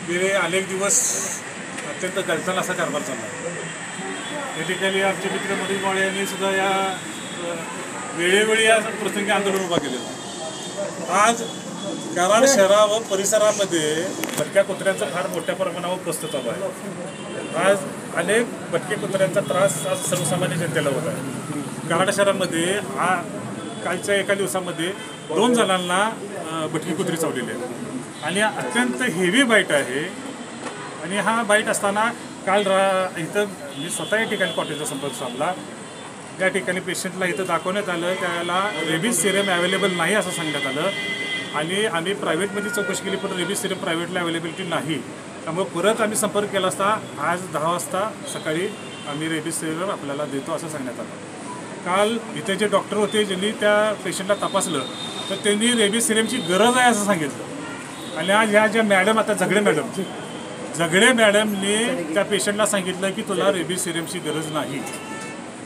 गेले अनेक दिवस अत्यंत गलतान असा कारभार चालला आहे। या ठिकाणी आमचे मित्र मनोज माळे यांनी सुद्धा या वेळोवेळी या प्रसंगी आंदोलन उभा केलेलं आहे। आज कराड शहरा व परिसरामध्ये भटक्या कुत्र्यांचा फार मोठ्या प्रमाणावर प्रस्तुत चालू आहे। आज अनेक भटके कुत्र्यांचा त्रास आज सर्वसामान्य जनतेला होत आहे। कराड शहरामध्ये कालच्या एका दिवसामध्ये 2 जणांना भटकी कुत्री चावलेली आहे आणि अत्यंत हेवी बाईट आहे। आणि हा बाईट असताना काल इथं मी स्वतः या ठिकाणी कॉटेजचा संपर्क साधला। त्या ठिकाणी पेशंटला इथं दाखवण्यात आलं, त्याला रेबीज सिरम अवेलेबल नाही असं सांगण्यात आलं आणि आम्ही प्रायव्हेटमध्ये चौकशी केली पण रेबीज सिरम प्रायव्हेटला अवेलेबिलिटी नाही। त्यामुळे परत आम्ही संपर्क केला असता आज 10 वाजता सकाळी आम्ही रेबीज सिरम आपल्याला देतो असं सांगण्यात आलं। काल इथे जे डॉक्टर होते ज्यांनी त्या पेशंटला तपासलं तर त्यांनी रेबीज सिरमची गरज आहे असं सांगितलं। आणि आज ह्या ज्या मॅडम आता झगडे मॅडमने त्या पेशंटला सांगितलं की तुला रेबीज सिरमची गरज नाही।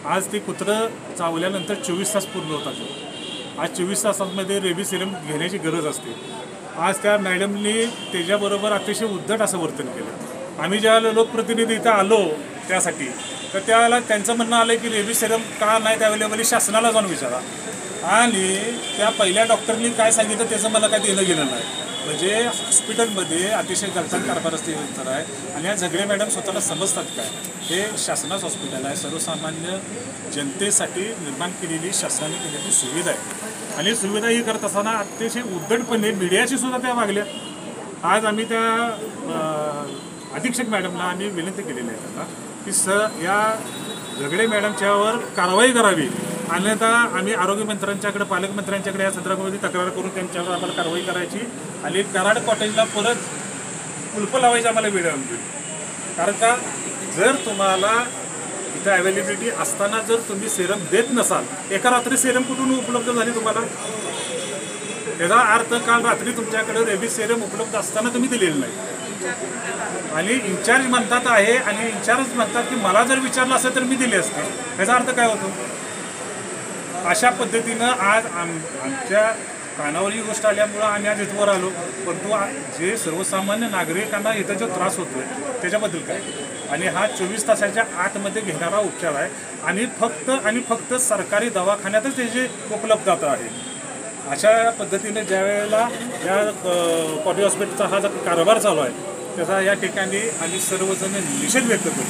आज ते कुत्रं चावल्यानंतर 24 तास पूर्ण होतात। आज 24 तासांमध्ये रेबीज सिरम घेण्याची गरज असते। आज त्या मॅडमने त्याच्याबरोबर अतिशय उद्धट असं वर्तन केलं। आम्ही ज्या लोकप्रतिनिधी इथं आलो त्यासाठी तर त्याला त्यांचं म्हणणं आलं की रेबीज सिरम का नाही अवेलेबल शासनाला जाऊन विचारा। आणि त्या पहिल्या डॉक्टरनी काय सांगितलं त्याचं मला काय देणं गेलं नाही। म्हणजे हॉस्पिटलमध्ये अतिशय गलतान कारभार असते आहे। आणि या झगडे मॅडम स्वतःला समजतात काय, हे शासनाचं हॉस्पिटल आहे, सर्वसामान्य जनतेसाठी निर्माण केलेली शासनाने केलेली सुविधा आहे। आणि सुविधा ही करत असताना अतिशय उद्धटपणे मीडियाशी सुद्धा त्या वागल्या। आज आम्ही त्या अधीक्षक मॅडमला आम्ही विनंती केलेली आहे त्यांना की या झगडे मॅडमच्यावर कारवाई करावी। अन्यथा आम्ही आरोग्यमंत्र्यांच्याकडे पालकमंत्र्यांच्याकडे या संदर्भामध्ये तक्रार करून त्यांच्यावर आम्हाला कारवाई करायची आणि कराड कॉटेजला परत कुलप लावायची आम्हाला वेळ आणली। कारण का जर तुम्हाला इथं अवेलेबिलिटी असताना जर तुम्ही सेरम देत नसाल, एका रात्री सेरम कुठून उपलब्ध झाली तुम्हाला? त्याचा अर्थ काल रात्री तुमच्याकडे रेबीज सेरम उपलब्ध असताना तुम्ही दिलेलं नाही। आणि इन्चार्ज म्हणतात आहे आणि इन्चार्ज म्हणतात की मला जर विचारलं असेल तर मी दिले असते। याचा अर्थ काय होतो? अशा पद्धतीनं आज आमच्या कानावर ही गोष्ट आल्यामुळं आम्ही आज इथवर आलो। परंतु जे सर्वसामान्य नागरिकांना इथं जो त्रास होतो त्याच्याबद्दल काय? आणि हा 24 तासाच्या आतमध्ये घेणारा उपचार आहे आणि फक्त सरकारी दवाखान्यातच त्याची उपलब्धता आहे। अशा पद्धतीने ज्या वेळेला या कॉटेज हॉस्पिटलचा हा जो कारभार चालू आहे त्याचा या ठिकाणी आम्ही सर्वजण निषेध व्यक्त करतो।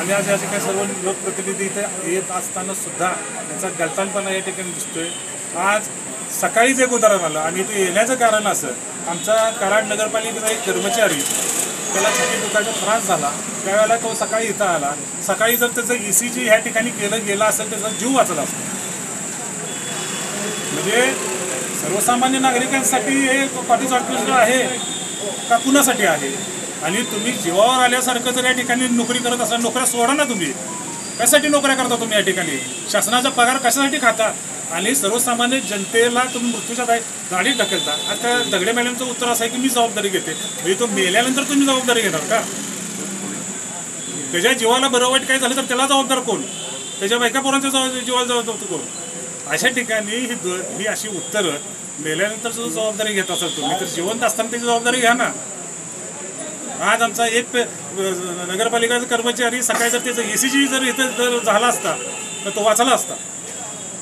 आणि आज या ठिकाणी सर्व लोकप्रतिनिधी इथे येत असताना सुद्धा त्यांचा गलतानपणा या ठिकाणी दिसतोय। आज सकाळीच एक उदाहरण आलं आणि इथे येण्याचं कारण असं, आमचा कराड नगरपालिकेचा एक कर्मचारी त्याला छाती दुखायचा त्रास झाला, त्यावेळेला तो सकाळी इथं आला। सकाळी जर त्याचं ECG ह्या ठिकाणी गेला असेल त्याचा जीव वाचला असतो। म्हणजे सर्वसामान्य नागरिकांसाठी हे कॉटेज हॉस्पिटल आहे का कुणासाठी आहे? आणि तुम्ही जीवावर आल्यासारखं जर या ठिकाणी नोकरी करत असाल, नोकऱ्या सोडा ना। तुम्ही कशासाठी नोकऱ्या करता? तुम्ही या ठिकाणी शासनाचा पगार कशासाठी खाता? आणि सर्वसामान्य जनतेला तुम्ही मृत्यूच्या दाढीत ढकलता। आता झगडे मॅडमचं उत्तर असं आहे की मी जबाबदारी घेते। म्हणजे तो मेल्यानंतर तुम्ही जबाबदारी घेणार का? त्याच्या जीवाला बरं वाईट काय झालं तर त्याला जबाबदार कोण? त्याच्या बायका पोरांच्या जीवाला जबाबदार कोण? अशा ठिकाणी ही अशी उत्तरं मेल्यानंतर सुद्धा जबाबदारी घेत असाल तुम्ही तर जिवंत असताना त्याची जबाबदारी घ्या ना। आज आमचा एक नगरपालिकेचा कर्मचारी सकाळी जर त्याचा ECG जर इथं जर झाला असता तर तो वाचला असता।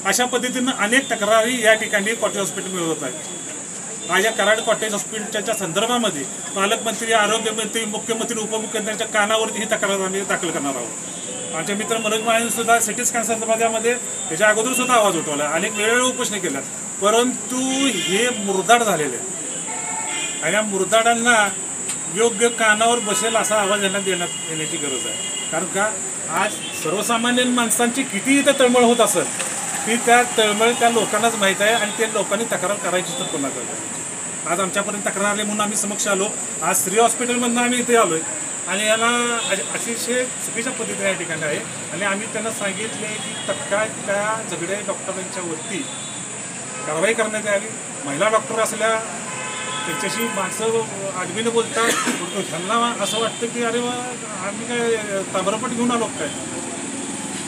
अशा पद्धतीनं अनेक तक्रारी या ठिकाणी कॉटेज हॉस्पिटलमध्ये होत आहेत। आज या कराड कॉटेज हॉस्पिटलच्या संदर्भामध्ये पालकमंत्री, आरोग्यमंत्री, मुख्यमंत्री, उपमुख्यमंत्र्यांच्या कानावरती ही तक्रार आम्ही दाखल करणार आहोत। आमचे मित्र मनोज माळे सुद्धा सिटी स्कॅन संदर्भामध्ये त्याच्या अगोदर सुद्धा आवाज उठवला, अनेक वेळोवेळी उपोषण केलं, परंतु हे मुरदाड झालेले आहे। आणि या मुरदाडांना योग्य कानावर बसेल असा आवाज यांना येण्याची गरज आहे। कारण का आज सर्वसामान्य माणसांची किती इथं तळमळ होत असेल ती त्या तळमळ त्या लोकांनाच माहीत आहे आणि त्या लोकांनी तक्रार करायची तर कोणा करायची। आज आमच्यापर्यंत तक्रार आली म्हणून आम्ही समक्ष आलो। आज श्री हॉस्पिटलमधून आम्ही इथे आलो आहे आणि याला अतिशय चुकीच्या पद्धतीने या ठिकाणी आहे। आणि आम्ही त्यांना सांगितले की तत्काळ त्या झगडे डॉक्टरांच्या वरती कारवाई करण्यात यावी। महिला डॉक्टर असल्या त्यांच्याशी माणसं आडवीनं बोलतात, त्यांना असं वाटतं की अरे आम्ही काय ताबरपट घेऊन आलो काय?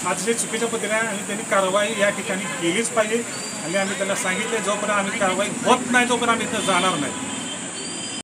अतिशय चुकीच्या पद्धतीने आहे आणि त्यांनी कारवाई या ठिकाणी केलीच पाहिजे। आणि आम्ही त्यांना सांगितले जोपर्यंत आम्ही कारवाई होत नाही तोपर्यंत आम्ही इथं जाणार नाही।